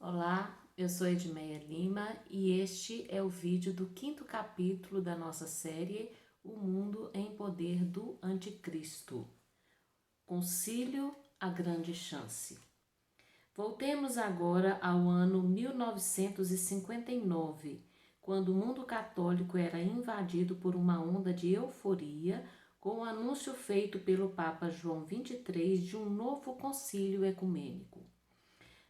Olá, eu sou Edmeia Lima e este é o vídeo do 5º capítulo da nossa série O Mundo em Poder do Anticristo. Concílio, a Grande Chance. Voltemos agora ao ano 1959, quando o mundo católico era invadido por uma onda de euforia com o anúncio feito pelo Papa João XXIII de um novo concílio ecumênico.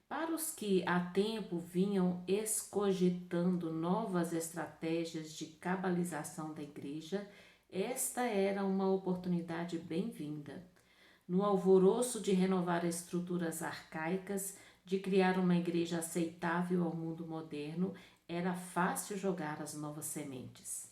Para os que há tempo vinham escogitando novas estratégias de cabalização da Igreja, esta era uma oportunidade bem-vinda. No alvoroço de renovar estruturas arcaicas, de criar uma igreja aceitável ao mundo moderno, era fácil jogar as novas sementes.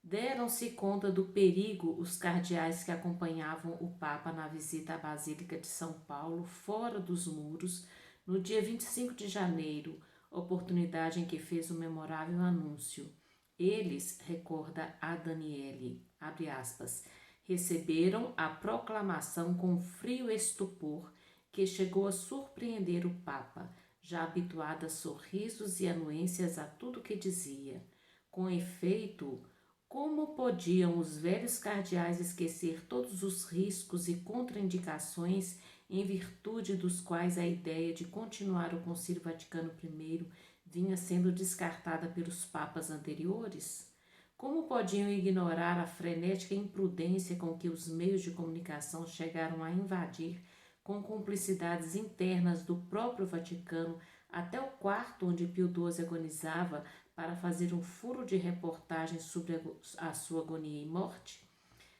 Deram-se conta do perigo os cardeais que acompanhavam o Papa na visita à Basílica de São Paulo, fora dos muros, no dia 25 de janeiro, oportunidade em que fez o memorável anúncio. Eles, recorda a Daniele, abre aspas, receberam a proclamação com frio estupor que chegou a surpreender o Papa, já habituado a sorrisos e anuências a tudo que dizia. Com efeito, como podiam os velhos cardeais esquecer todos os riscos e contraindicações em virtude dos quais a ideia de continuar o Concílio Vaticano I vinha sendo descartada pelos papas anteriores? Como podiam ignorar a frenética imprudência com que os meios de comunicação chegaram a invadir, com cumplicidades internas do próprio Vaticano, até o quarto onde Pio XII agonizava para fazer um furo de reportagem sobre a sua agonia e morte?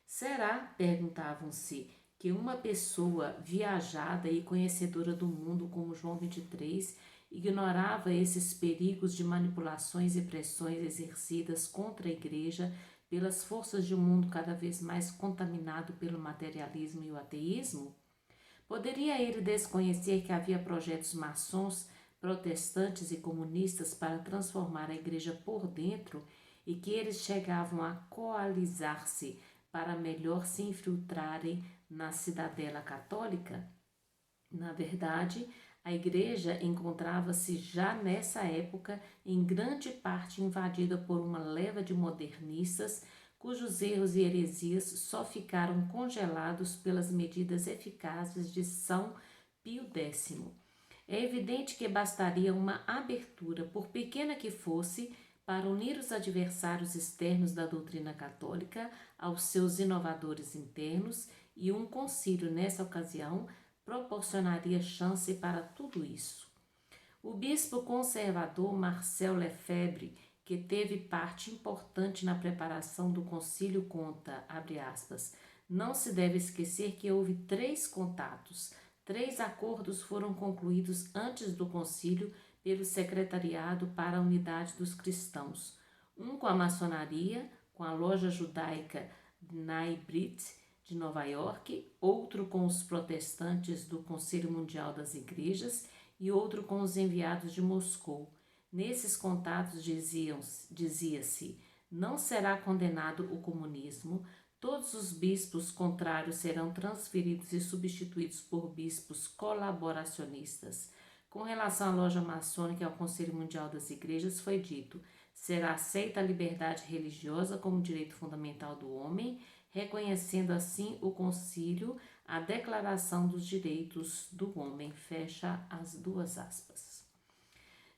Será, perguntavam-se, que uma pessoa viajada e conhecedora do mundo como João XXIII ignorava esses perigos de manipulações e pressões exercidas contra a Igreja pelas forças de um mundo cada vez mais contaminado pelo materialismo e o ateísmo? Poderia ele desconhecer que havia projetos maçons, protestantes e comunistas para transformar a Igreja por dentro e que eles chegavam a coalizar-se para melhor se infiltrarem na cidadela católica? Na verdade, a Igreja encontrava-se já nessa época em grande parte invadida por uma leva de modernistas cujos erros e heresias só ficaram congelados pelas medidas eficazes de São Pio X. É evidente que bastaria uma abertura, por pequena que fosse, para unir os adversários externos da doutrina católica aos seus inovadores internos, e um concílio, nessa ocasião, proporcionaria chance para tudo isso. O bispo conservador Marcel Lefebvre, que teve parte importante na preparação do concílio, conta, abre aspas, não se deve esquecer que houve 3 contatos, 3 acordos foram concluídos antes do concílio pelo Secretariado para a Unidade dos Cristãos, um com a maçonaria, com a loja judaica Bnai Brit de Nova York, outro com os protestantes do Conselho Mundial das Igrejas e outro com os enviados de Moscou. Nesses contatos dizia-se, não será condenado o comunismo, todos os bispos contrários serão transferidos e substituídos por bispos colaboracionistas. Com relação à loja maçônica e ao Conselho Mundial das Igrejas, foi dito, será aceita a liberdade religiosa como direito fundamental do homem, reconhecendo assim o concílio a Declaração dos Direitos do Homem, fecha as 2 aspas.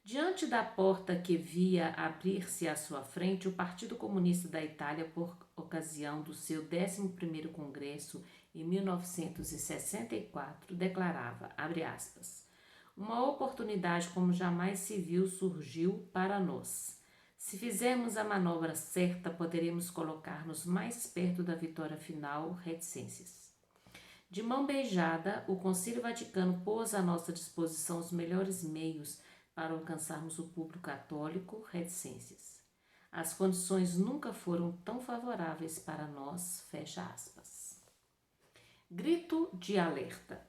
Diante da porta que via abrir-se à sua frente, o Partido Comunista da Itália, por ocasião do seu 11º Congresso em 1964, declarava, abre aspas, uma oportunidade como jamais se viu surgiu para nós. Se fizermos a manobra certa, poderemos colocar-nos mais perto da vitória final, reticências. De mão beijada, o Concílio Vaticano pôs à nossa disposição os melhores meios para alcançarmos o público católico, reticências. As condições nunca foram tão favoráveis para nós, fecha aspas. Grito de alerta.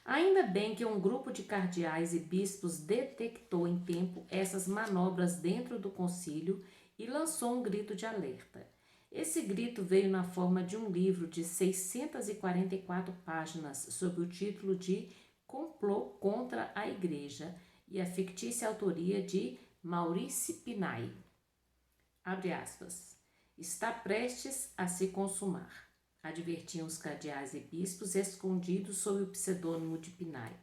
Ainda bem que um grupo de cardeais e bispos detectou em tempo essas manobras dentro do concílio e lançou um grito de alerta. Esse grito veio na forma de um livro de 644 páginas sob o título de Complô contra a Igreja e a fictícia autoria de Maurice Pinay. Abre aspas. Está prestes a se consumar, advertiam os cardeais e bispos escondidos sob o pseudônimo de Pinay.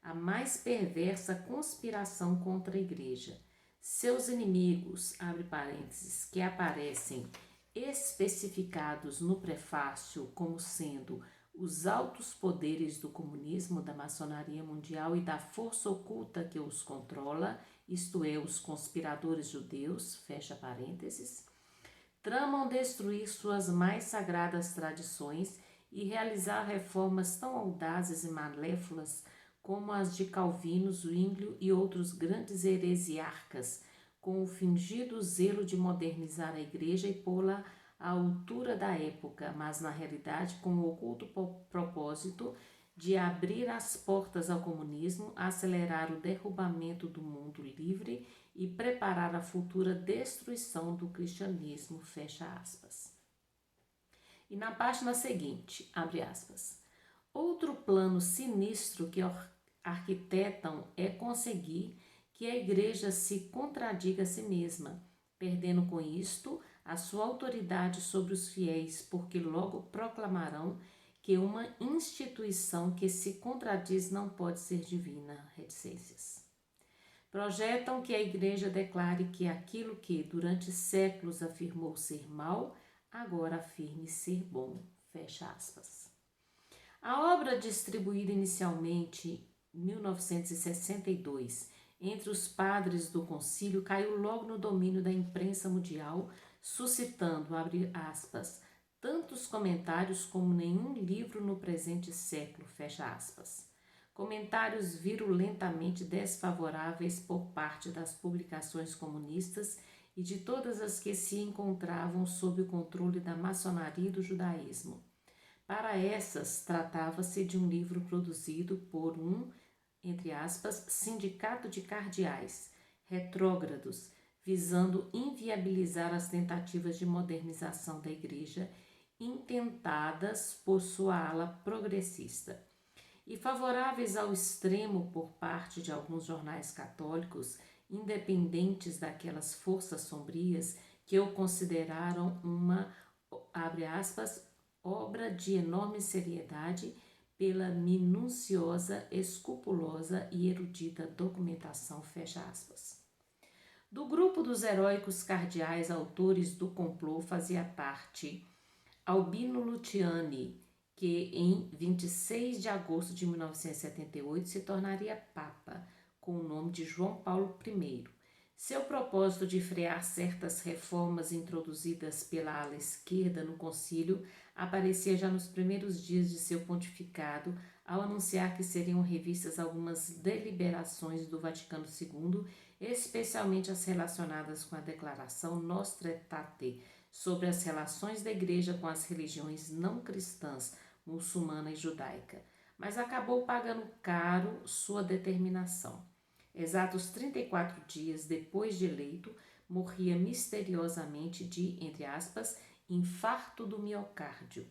A mais perversa conspiração contra a Igreja. Seus inimigos, abre parênteses, que aparecem especificados no prefácio como sendo os altos poderes do comunismo, da maçonaria mundial e da força oculta que os controla, isto é, os conspiradores judeus, fecha parênteses, tramam destruir suas mais sagradas tradições e realizar reformas tão audazes e malévolas como as de Calvino, Zwinglio e outros grandes heresiarcas, com o fingido zelo de modernizar a Igreja e pô-la à altura da época, mas na realidade com o oculto propósito de abrir as portas ao comunismo, acelerar o derrubamento do mundo livre e preparar a futura destruição do cristianismo, fecha aspas. E na página seguinte, abre aspas, outro plano sinistro que arquitetam é conseguir que a Igreja se contradiga a si mesma, perdendo com isto a sua autoridade sobre os fiéis, porque logo proclamarão que uma instituição que se contradiz não pode ser divina. Reticências. Projetam que a Igreja declare que aquilo que durante séculos afirmou ser mal, agora afirme ser bom. Fecha aspas. A obra, distribuída inicialmente em 1962 entre os padres do concílio, caiu logo no domínio da imprensa mundial, suscitando, abre aspas, tantos comentários como nenhum livro no presente século, fecha aspas. Comentários virulentamente desfavoráveis por parte das publicações comunistas e de todas as que se encontravam sob o controle da maçonaria e do judaísmo. Para essas, tratava-se de um livro produzido por um, entre aspas, sindicato de cardeais retrógrados, visando inviabilizar as tentativas de modernização da Igreja intentadas por sua ala progressista, e favoráveis ao extremo por parte de alguns jornais católicos, independentes daquelas forças sombrias que o consideraram uma, abre aspas, obra de enorme seriedade pela minuciosa, escrupulosa e erudita documentação, fecha aspas. Do grupo dos heróicos cardeais autores do complô fazia parte Albino Luciani, que em 26 de agosto de 1978 se tornaria Papa, com o nome de João Paulo I. Seu propósito de frear certas reformas introduzidas pela ala esquerda no concílio aparecia já nos primeiros dias de seu pontificado, ao anunciar que seriam revistas algumas deliberações do Vaticano II, especialmente as relacionadas com a Declaração Nostra Aetate sobre as relações da Igreja com as religiões não cristãs, muçulmana e judaica, mas acabou pagando caro sua determinação. Exatos 34 dias depois de eleito, morria misteriosamente de, entre aspas, infarto do miocárdio,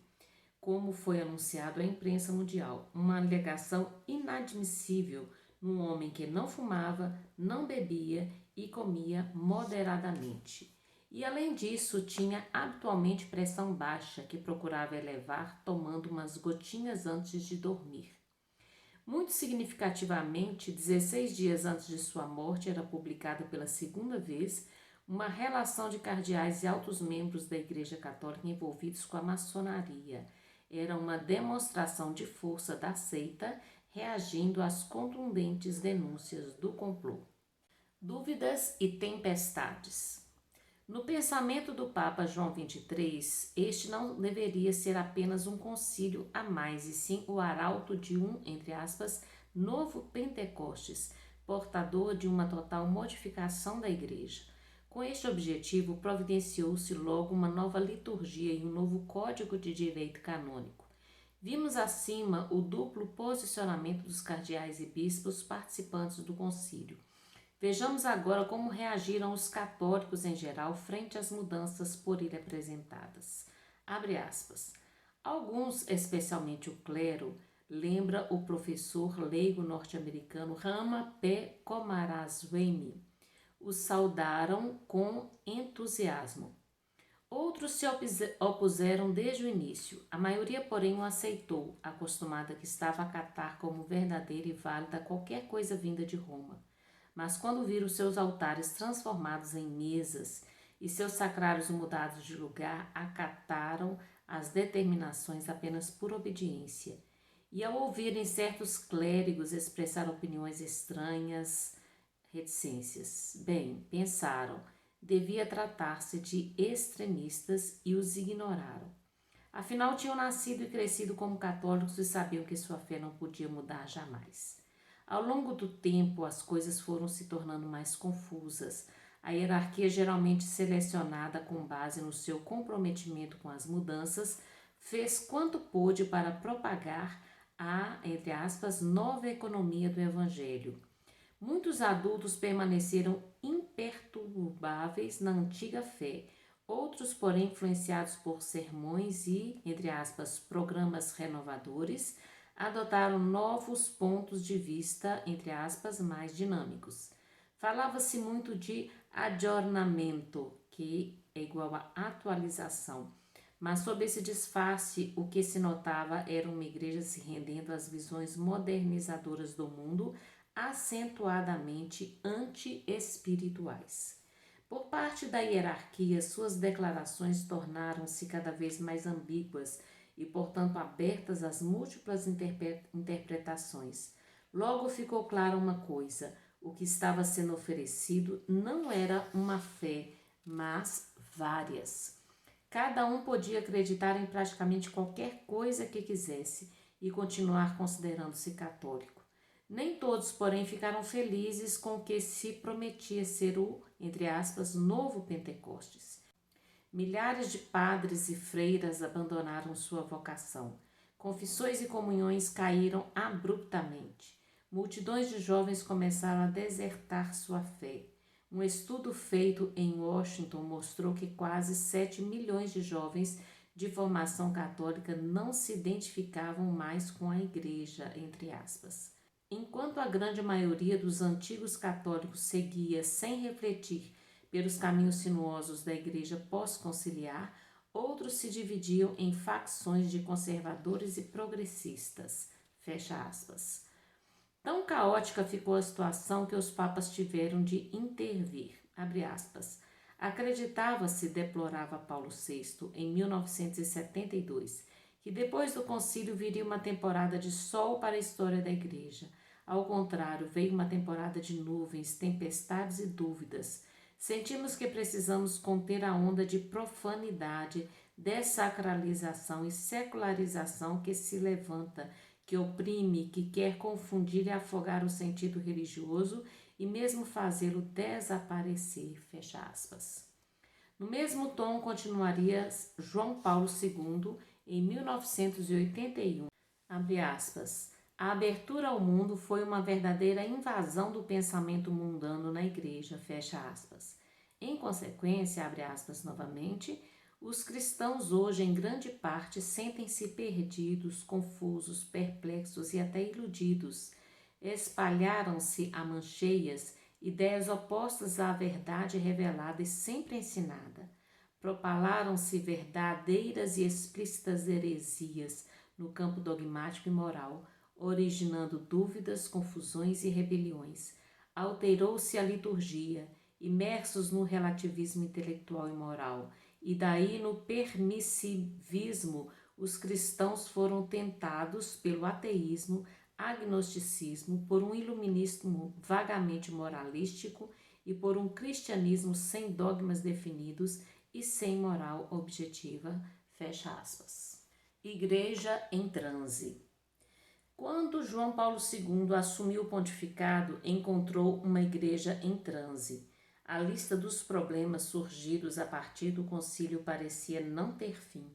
como foi anunciado à imprensa mundial, uma alegação inadmissível num homem que não fumava, não bebia e comia moderadamente. E além disso, tinha habitualmente pressão baixa, que procurava elevar tomando umas gotinhas antes de dormir. Muito significativamente, 16 dias antes de sua morte, era publicada pela segunda vez uma relação de cardeais e altos membros da Igreja Católica envolvidos com a maçonaria. Era uma demonstração de força da seita, reagindo às contundentes denúncias do complô. Dúvidas e tempestades. No pensamento do Papa João XXIII, este não deveria ser apenas um concílio a mais, e sim o arauto de um, entre aspas, novo Pentecostes, portador de uma total modificação da Igreja. Com este objetivo, providenciou-se logo uma nova liturgia e um novo código de direito canônico. Vimos acima o duplo posicionamento dos cardeais e bispos participantes do concílio. Vejamos agora como reagiram os católicos em geral frente às mudanças por ele apresentadas. Abre aspas. Alguns, especialmente o clero, lembra o professor leigo norte-americano Rama P. Coomaraswamy. Os saudaram com entusiasmo. Outros se opuseram desde o início. A maioria, porém, o aceitou, acostumada que estava a acatar como verdadeira e válida qualquer coisa vinda de Roma. Mas quando viram seus altares transformados em mesas e seus sacrários mudados de lugar, acataram as determinações apenas por obediência. E ao ouvirem certos clérigos expressar opiniões estranhas, reticências, bem, pensaram, devia tratar-se de extremistas e os ignoraram. Afinal, tinham nascido e crescido como católicos e sabiam que sua fé não podia mudar jamais. Ao longo do tempo, as coisas foram se tornando mais confusas. A hierarquia, geralmente selecionada com base no seu comprometimento com as mudanças, fez quanto pôde para propagar a, entre aspas, nova economia do Evangelho. Muitos adultos permaneceram imperturbáveis na antiga fé. Outros, porém, influenciados por sermões e, entre aspas, programas renovadores, adotaram novos pontos de vista, entre aspas, mais dinâmicos. Falava-se muito de aggiornamento, que é igual a atualização. Mas sob esse disfarce, o que se notava era uma igreja se rendendo às visões modernizadoras do mundo, acentuadamente anti-espirituais. Por parte da hierarquia, suas declarações tornaram-se cada vez mais ambíguas e, portanto, abertas às múltiplas interpretações. Logo ficou clara uma coisa: o que estava sendo oferecido não era uma fé, mas várias. Cada um podia acreditar em praticamente qualquer coisa que quisesse e continuar considerando-se católico. Nem todos, porém, ficaram felizes com o que se prometia ser o, entre aspas, novo Pentecostes. Milhares de padres e freiras abandonaram sua vocação. Confissões e comunhões caíram abruptamente. Multidões de jovens começaram a desertar sua fé. Um estudo feito em Washington mostrou que quase 7 milhões de jovens de formação católica não se identificavam mais com a igreja, entre aspas. Enquanto a grande maioria dos antigos católicos seguia sem refletir pelos caminhos sinuosos da igreja pós-conciliar, outros se dividiam em facções de conservadores e progressistas. Fecha aspas. Tão caótica ficou a situação que os papas tiveram de intervir. Abre aspas. Acreditava-se, deplorava Paulo VI, em 1972, que depois do concílio viria uma temporada de sol para a história da igreja. Ao contrário, veio uma temporada de nuvens, tempestades e dúvidas. Sentimos que precisamos conter a onda de profanidade, dessacralização e secularização que se levanta, que oprime, que quer confundir e afogar o sentido religioso e mesmo fazê-lo desaparecer, fecha aspas. No mesmo tom continuaria João Paulo II em 1981, abre aspas. A abertura ao mundo foi uma verdadeira invasão do pensamento mundano na igreja, fecha aspas. Em consequência, abre aspas novamente, os cristãos hoje, em grande parte, sentem-se perdidos, confusos, perplexos e até iludidos. Espalharam-se a mancheias ideias opostas à verdade revelada e sempre ensinada. Propalaram-se verdadeiras e explícitas heresias no campo dogmático e moral, originando dúvidas, confusões e rebeliões. Alterou-se a liturgia, imersos no relativismo intelectual e moral, e daí no permissivismo os cristãos foram tentados pelo ateísmo, agnosticismo, por um iluminismo vagamente moralístico e por um cristianismo sem dogmas definidos e sem moral objetiva, fecha aspas. Igreja em transe. Quando João Paulo II assumiu o pontificado, encontrou uma igreja em transe. A lista dos problemas surgidos a partir do concílio parecia não ter fim.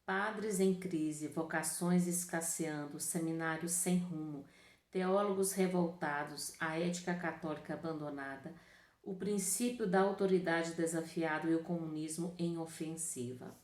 Padres em crise, vocações escasseando, seminários sem rumo, teólogos revoltados, a ética católica abandonada, o princípio da autoridade desafiado e o comunismo em ofensiva.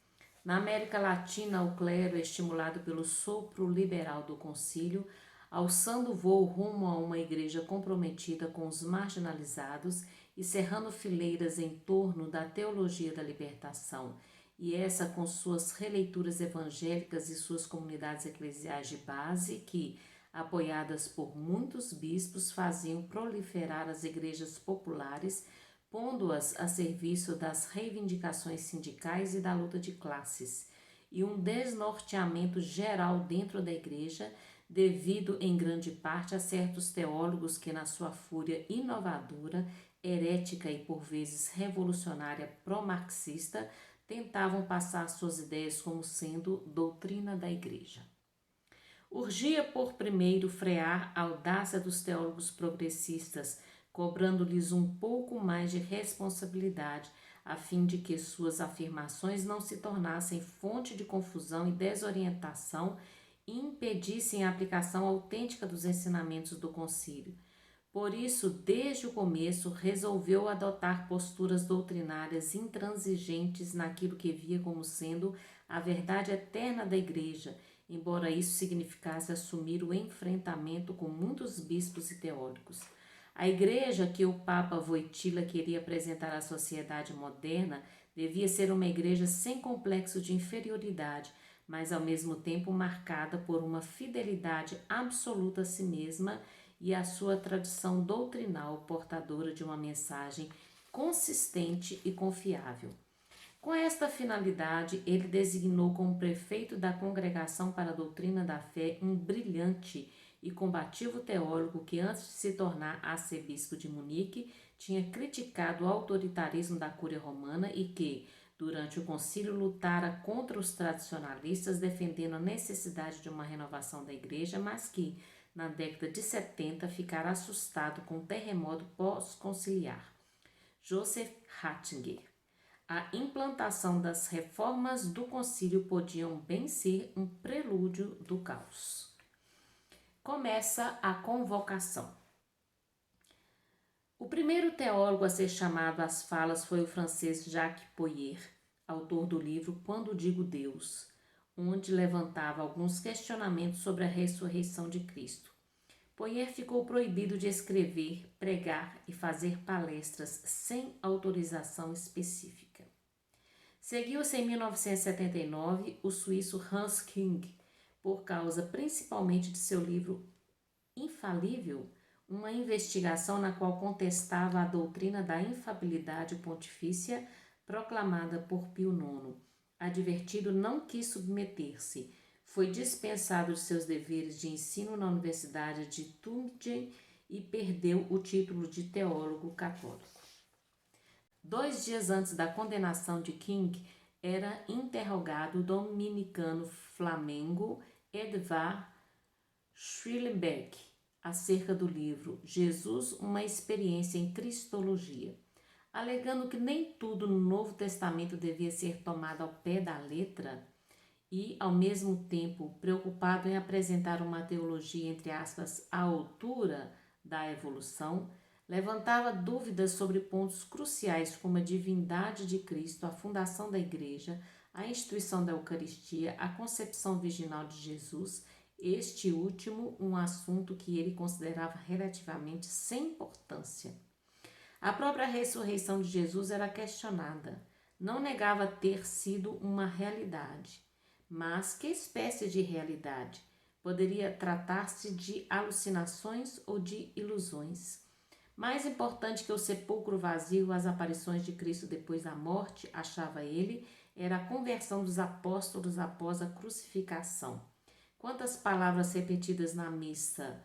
Na América Latina, o clero, estimulado pelo sopro liberal do concílio, alçando voo rumo a uma igreja comprometida com os marginalizados e cerrando fileiras em torno da teologia da libertação, e essa com suas releituras evangélicas e suas comunidades eclesiais de base que, apoiadas por muitos bispos, faziam proliferar as igrejas populares, pondo-as a serviço das reivindicações sindicais e da luta de classes, e um desnorteamento geral dentro da igreja, devido em grande parte a certos teólogos que, na sua fúria inovadora, herética e por vezes revolucionária pró-marxista, tentavam passar suas ideias como sendo doutrina da igreja. Urgia por primeiro frear a audácia dos teólogos progressistas, cobrando-lhes um pouco mais de responsabilidade, a fim de que suas afirmações não se tornassem fonte de confusão e desorientação e impedissem a aplicação autêntica dos ensinamentos do concílio. Por isso, desde o começo, resolveu adotar posturas doutrinárias intransigentes naquilo que via como sendo a verdade eterna da Igreja, embora isso significasse assumir o enfrentamento com muitos bispos e teólogos. A Igreja que o Papa Wojtyła queria apresentar à sociedade moderna devia ser uma igreja sem complexo de inferioridade, mas ao mesmo tempo marcada por uma fidelidade absoluta a si mesma e a sua tradição doutrinal portadora de uma mensagem consistente e confiável. Com esta finalidade, ele designou como prefeito da Congregação para a Doutrina da Fé um brilhante e combativo teólogo que, antes de se tornar arcebispo de Munique, tinha criticado o autoritarismo da Cúria Romana e que, durante o concílio, lutara contra os tradicionalistas, defendendo a necessidade de uma renovação da Igreja, mas que, na década de 70, ficara assustado com o terremoto pós-conciliar. Joseph Ratzinger. A implantação das reformas do concílio podiam bem ser um prelúdio do caos. Começa a convocação. O primeiro teólogo a ser chamado às falas foi o francês Jacques Poyer, autor do livro Quando Digo Deus, onde levantava alguns questionamentos sobre a ressurreição de Cristo. Poyer ficou proibido de escrever, pregar e fazer palestras sem autorização específica. Seguiu-se em 1979 o suíço Hans Küng, por causa principalmente de seu livro Infalível, uma investigação na qual contestava a doutrina da infabilidade pontifícia proclamada por Pio IX. Advertido, não quis submeter-se. Foi dispensado de seus deveres de ensino na Universidade de Tübingen e perdeu o título de teólogo católico. 2 dias antes da condenação de King, era interrogado o dominicano flamengo Edvard Schrillenbeck acerca do livro Jesus, uma experiência em Cristologia, alegando que nem tudo no Novo Testamento devia ser tomado ao pé da letra e, ao mesmo tempo, preocupado em apresentar uma teologia, entre aspas, à altura da evolução, levantava dúvidas sobre pontos cruciais como a divindade de Cristo, a fundação da Igreja, a instituição da Eucaristia, a concepção virginal de Jesus, este último um assunto que ele considerava relativamente sem importância. A própria ressurreição de Jesus era questionada. Não negava ter sido uma realidade. Mas que espécie de realidade? Poderia tratar-se de alucinações ou de ilusões? Mais importante que o sepulcro vazio, as aparições de Cristo depois da morte, achava ele, era a conversão dos apóstolos após a crucificação. Quantas palavras repetidas na missa,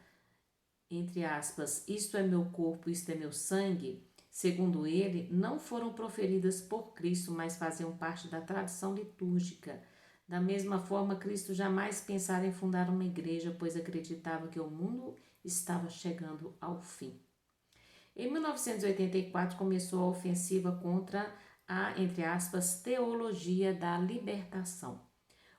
entre aspas, isto é meu corpo, isto é meu sangue, segundo ele, não foram proferidas por Cristo, mas faziam parte da tradição litúrgica. Da mesma forma, Cristo jamais pensara em fundar uma igreja, pois acreditava que o mundo estava chegando ao fim. Em 1984, começou a ofensiva contra a, entre aspas, teologia da libertação.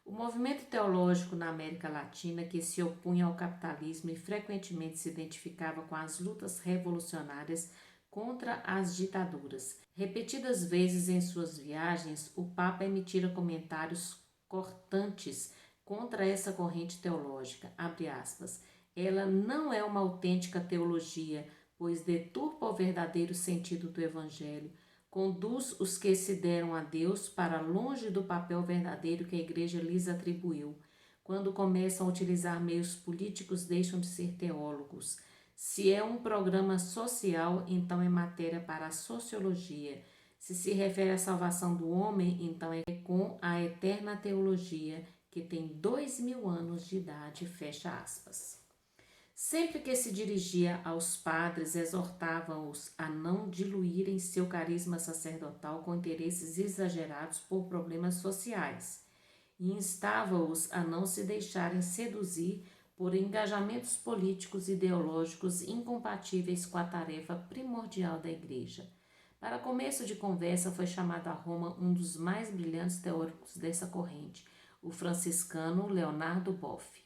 O movimento teológico na América Latina, que se opunha ao capitalismo e frequentemente se identificava com as lutas revolucionárias, contra as ditaduras. Repetidas vezes em suas viagens, o Papa emitira comentários cortantes contra essa corrente teológica. Abre aspas. Ela não é uma autêntica teologia, pois deturpa o verdadeiro sentido do Evangelho, conduz os que se deram a Deus para longe do papel verdadeiro que a Igreja lhes atribuiu. Quando começam a utilizar meios políticos, deixam de ser teólogos. Se é um programa social, então é matéria para a sociologia. Se refere à salvação do homem, então é com a eterna teologia, que tem 2000 anos de idade, fecha aspas. Sempre que se dirigia aos padres, exortava-os a não diluírem seu carisma sacerdotal com interesses exagerados por problemas sociais e instava-os a não se deixarem seduzir por engajamentos políticos e ideológicos incompatíveis com a tarefa primordial da Igreja. Para começo de conversa, foi chamado a Roma um dos mais brilhantes teóricos dessa corrente, o franciscano Leonardo Boff.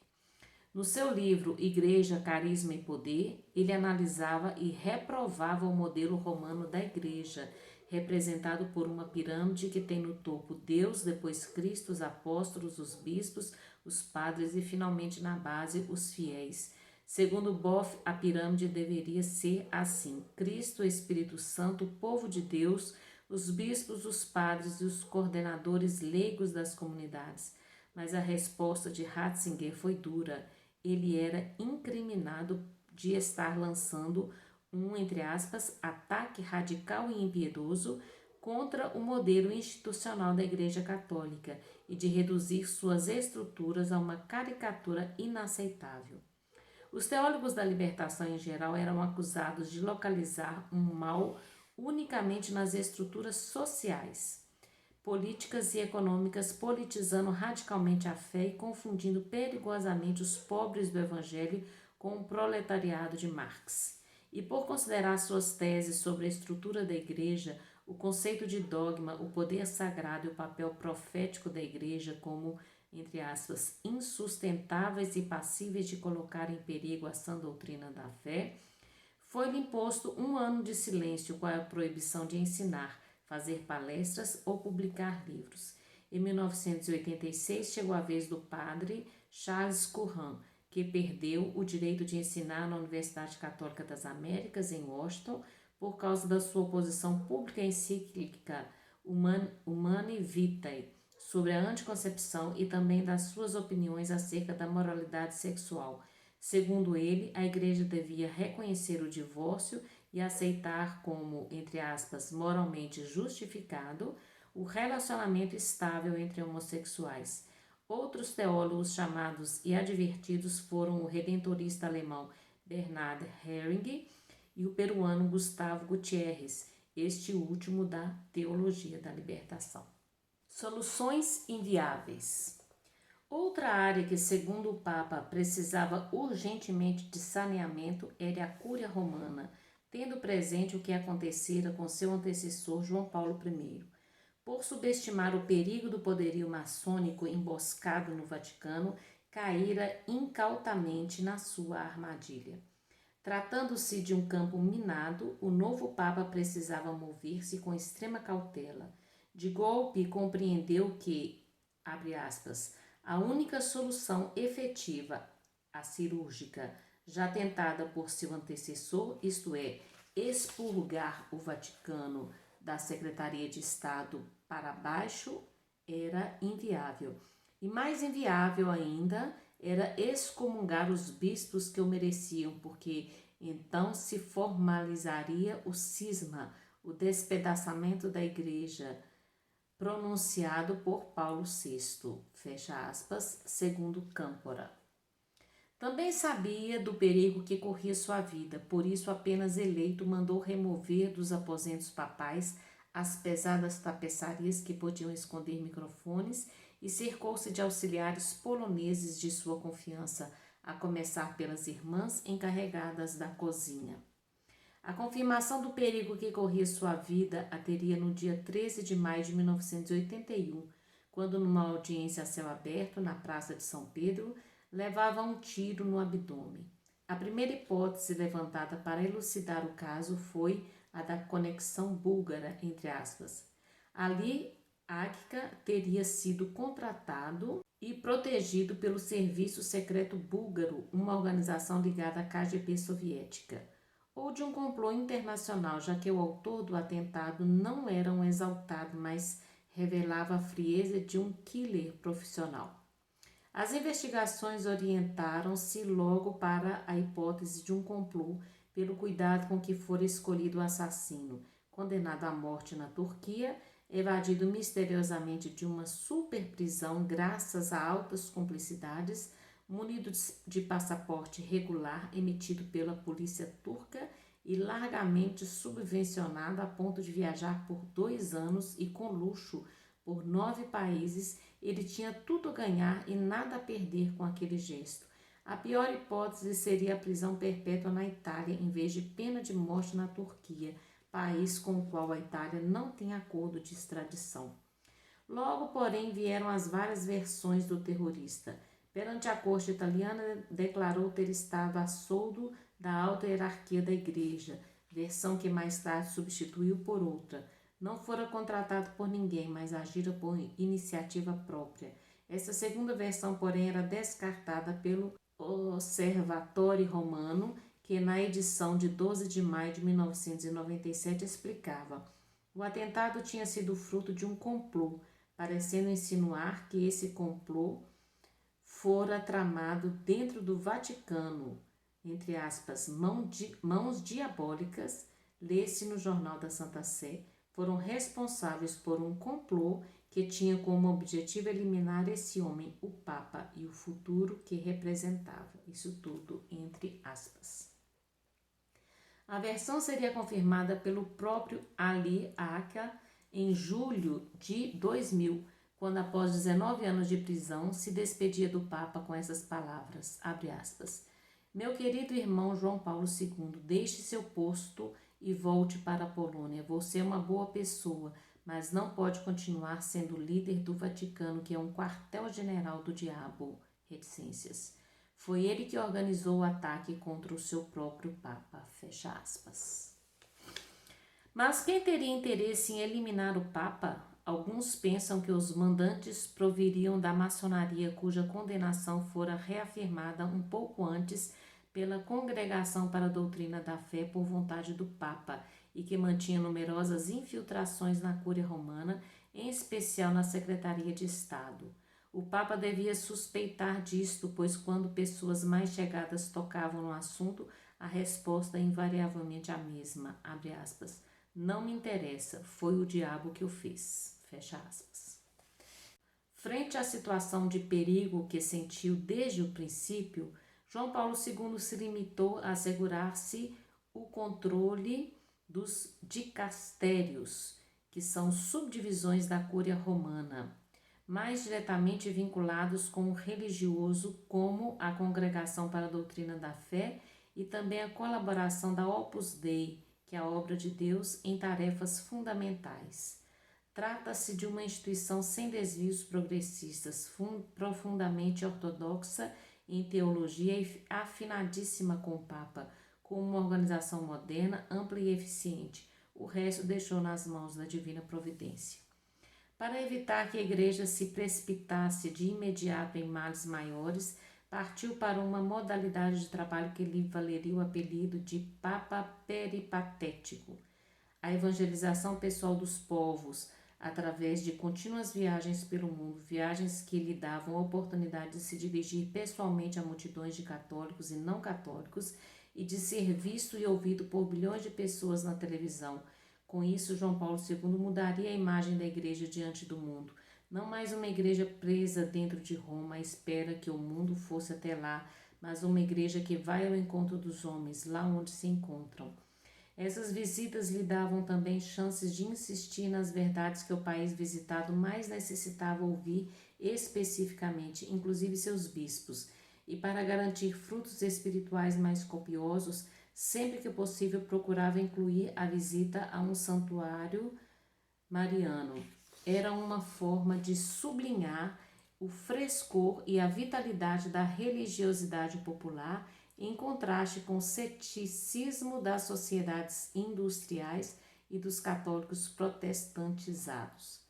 No seu livro Igreja, Carisma e Poder, ele analisava e reprovava o modelo romano da Igreja, representado por uma pirâmide que tem no topo Deus, depois Cristo, os apóstolos, os bispos, os padres e finalmente na base os fiéis. Segundo Boff, a pirâmide deveria ser assim: Cristo, Espírito Santo, o povo de Deus, os bispos, os padres e os coordenadores leigos das comunidades. Mas a resposta de Ratzinger foi dura. Ele era incriminado de estar lançando um, entre aspas, ataque radical e impiedoso contra o modelo institucional da Igreja Católica e de reduzir suas estruturas a uma caricatura inaceitável. Os teólogos da libertação em geral eram acusados de localizar um mal unicamente nas estruturas sociais, políticas e econômicas, politizando radicalmente a fé e confundindo perigosamente os pobres do Evangelho com o proletariado de Marx. E por considerar suas teses sobre a estrutura da Igreja, o conceito de dogma, o poder sagrado e o papel profético da Igreja como, entre aspas, insustentáveis e passíveis de colocar em perigo a sã doutrina da fé, foi-lhe imposto 1 ano de silêncio com a proibição de ensinar, fazer palestras ou publicar livros. Em 1986 chegou a vez do padre Charles Curran, que perdeu o direito de ensinar na Universidade Católica das Américas, em Washington, por causa da sua oposição pública à encíclica Humanae Vitae sobre a anticoncepção e também das suas opiniões acerca da moralidade sexual. Segundo ele, a Igreja devia reconhecer o divórcio e aceitar como, entre aspas, moralmente justificado o relacionamento estável entre homossexuais. Outros teólogos chamados e advertidos foram o redentorista alemão Bernhard Häring e o peruano Gustavo Gutierrez, este último da Teologia da Libertação. Soluções inviáveis. Outra área que, segundo o Papa, precisava urgentemente de saneamento era a Cúria Romana, tendo presente o que acontecera com seu antecessor João Paulo I. Por subestimar o perigo do poderio maçônico emboscado no Vaticano, caíra incautamente na sua armadilha. Tratando-se de um campo minado, o novo Papa precisava mover-se com extrema cautela. De golpe, compreendeu que, abre aspas, a única solução efetiva, a cirúrgica, já tentada por seu antecessor, isto é, expurgar o Vaticano da Secretaria de Estado para baixo, era inviável. E mais inviável ainda era excomungar os bispos que o mereciam, porque então se formalizaria o cisma, o despedaçamento da Igreja, pronunciado por Paulo VI, fecha aspas, segundo Câmpora. Também sabia do perigo que corria sua vida, por isso, apenas eleito, mandou remover dos aposentos papais as pesadas tapeçarias que podiam esconder microfones e cercou-se de auxiliares poloneses de sua confiança, a começar pelas irmãs encarregadas da cozinha. A confirmação do perigo que corria sua vida a teria no dia 13 de maio de 1981, quando, numa audiência a céu aberto na Praça de São Pedro, levava um tiro no abdômen. A primeira hipótese levantada para elucidar o caso foi a da conexão búlgara, entre aspas. Ali, Águia teria sido contratado e protegido pelo Serviço Secreto Búlgaro, uma organização ligada à KGB soviética, ou de um complô internacional, já que o autor do atentado não era um exaltado, mas revelava a frieza de um killer profissional. As investigações orientaram-se logo para a hipótese de um complô pelo cuidado com que fora escolhido o assassino, condenado à morte na Turquia, evadido misteriosamente de uma superprisão graças a altas cumplicidades, munido de passaporte regular emitido pela polícia turca e largamente subvencionado a ponto de viajar por 2 anos e com luxo por 9 países. Ele tinha tudo a ganhar e nada a perder com aquele gesto. A pior hipótese seria a prisão perpétua na Itália, em vez de pena de morte na Turquia, país com o qual a Itália não tem acordo de extradição. Logo, porém, vieram as várias versões do terrorista. Perante a corte italiana, declarou ter estado a soldo da alta hierarquia da igreja, versão que mais tarde substituiu por outra. Não fora contratado por ninguém, mas agira por iniciativa própria. Essa segunda versão, porém, era descartada pelo Osservatore Romano, que na edição de 12 de maio de 1997 explicava: o atentado tinha sido fruto de um complô, parecendo insinuar que esse complô fora tramado dentro do Vaticano, entre aspas, mãos diabólicas, lê-se no Jornal da Santa Sé, foram responsáveis por um complô que tinha como objetivo eliminar esse homem, o Papa, e o futuro que representava. Isso tudo entre aspas. A versão seria confirmada pelo próprio Ali Aka em julho de 2000, quando após 19 anos de prisão se despedia do Papa com essas palavras, abre aspas, meu querido irmão João Paulo II, deixe seu posto e volte para a Polônia. Você é uma boa pessoa, mas não pode continuar sendo líder do Vaticano, que é um quartel-general do diabo. Reticências. Foi ele que organizou o ataque contra o seu próprio Papa. Fecha aspas. Mas quem teria interesse em eliminar o Papa? Alguns pensam que os mandantes proviriam da maçonaria, cuja condenação fora reafirmada um pouco antes pela Congregação para a Doutrina da Fé por vontade do Papa e que mantinha numerosas infiltrações na Cúria Romana, em especial na Secretaria de Estado. O Papa devia suspeitar disto, pois quando pessoas mais chegadas tocavam no assunto, a resposta é invariavelmente a mesma, abre aspas, não me interessa, foi o diabo que o fez, fecha aspas. Frente à situação de perigo que sentiu desde o princípio, João Paulo II se limitou a assegurar-se o controle dos dicastérios, que são subdivisões da Cúria Romana, mais diretamente vinculados com o religioso, como a Congregação para a Doutrina da Fé e também a colaboração da Opus Dei, que é a obra de Deus, em tarefas fundamentais. Trata-se de uma instituição sem desvios progressistas, profundamente ortodoxa em teologia e afinadíssima com o Papa, com uma organização moderna, ampla e eficiente. O resto deixou nas mãos da divina providência. Para evitar que a igreja se precipitasse de imediato em males maiores, partiu para uma modalidade de trabalho que lhe valeria o apelido de Papa Peripatético. A evangelização pessoal dos povos, através de contínuas viagens pelo mundo, viagens que lhe davam a oportunidade de se dirigir pessoalmente a multidões de católicos e não católicos e de ser visto e ouvido por bilhões de pessoas na televisão. Com isso, João Paulo II mudaria a imagem da igreja diante do mundo. Não mais uma igreja presa dentro de Roma à espera que o mundo fosse até lá, mas uma igreja que vai ao encontro dos homens, lá onde se encontram. Essas visitas lhe davam também chances de insistir nas verdades que o país visitado mais necessitava ouvir especificamente, inclusive seus bispos, e para garantir frutos espirituais mais copiosos, sempre que possível procurava incluir a visita a um santuário mariano. Era uma forma de sublinhar o frescor e a vitalidade da religiosidade popular em contraste com o ceticismo das sociedades industriais e dos católicos protestantizados.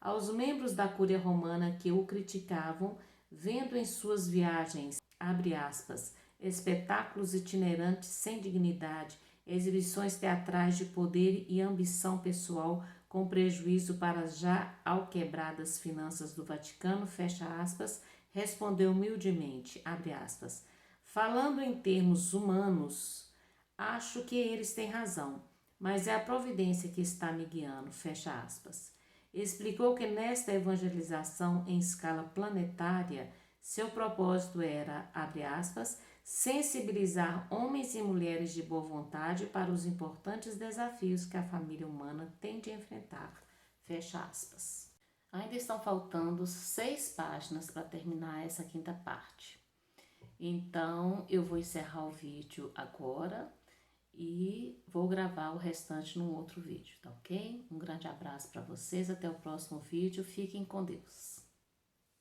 Aos membros da Cúria Romana que o criticavam, vendo em suas viagens, abre aspas, espetáculos itinerantes sem dignidade, exibições teatrais de poder e ambição pessoal com prejuízo para as já alquebradas finanças do Vaticano, fecha aspas, respondeu humildemente, abre aspas, falando em termos humanos, acho que eles têm razão, mas é a providência que está me guiando, fecha aspas. Explicou que nesta evangelização em escala planetária, seu propósito era, abre aspas, sensibilizar homens e mulheres de boa vontade para os importantes desafios que a família humana tem de enfrentar, fecha aspas. Ainda estão faltando 6 páginas para terminar essa quinta parte. Então, eu vou encerrar o vídeo agora e vou gravar o restante num outro vídeo, tá ok? Um grande abraço para vocês, até o próximo vídeo, fiquem com Deus.